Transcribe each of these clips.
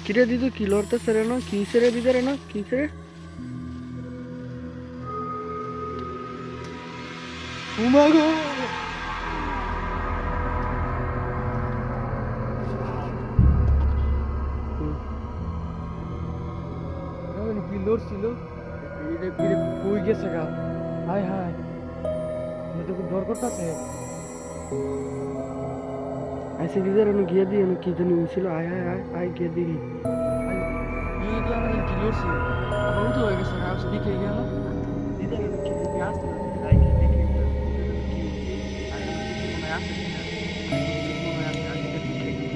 কিরে দিদু কি লড়তেছে রে না কিসে রে দিদে রে না কিসে রে উমাগো কি লড়ছিল কই গেছে গা হায় হায় তো ডর করতেছে ऐसे किधर उन्हें गिर दी उन्हें किधर नहीं उछलो आय आय आय आय गिर दी ये क्या मैंने किलो से अब वो तो है कि सर आप सभी कहिए ना इधर उन्हें किधर प्यास तो आय गिर दी कि आय मैं आप से मैं आप आगे गिर दी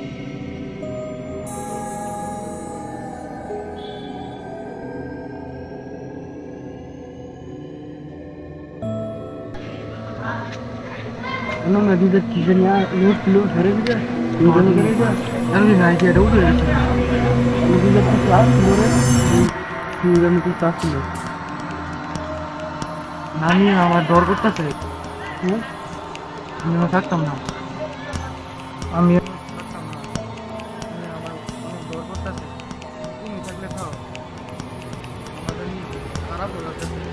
उन्होंने इधर किचन यार लोट हरे भी जा इधर करे जा यार भी गाय के रोड है इधर की क्लास लोरे इधर में क्लास लो नानी আমার ডর করতেছে আমি থাকতাম না আমি থাকতাম না আমার অনেক ডর করতেছে তুমি থাকলে খাও আমাদের খারাপ হয়ে যাচ্ছে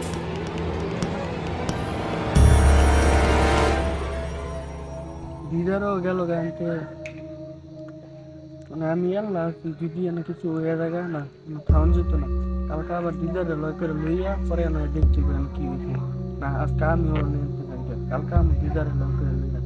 দিদারও গেল গানতে মানে আমি এলাম যদি এনে কিছু হয়ে জায়গা না খাওয়ান যেত না কালকে আবার দিদারে লয় করে লইয়া পরে না দেখছি আমি কি হয়েছে না আজকে আমি ওর নিতে থাকবে কালকে আমি দিদারে লয় করে লইয়া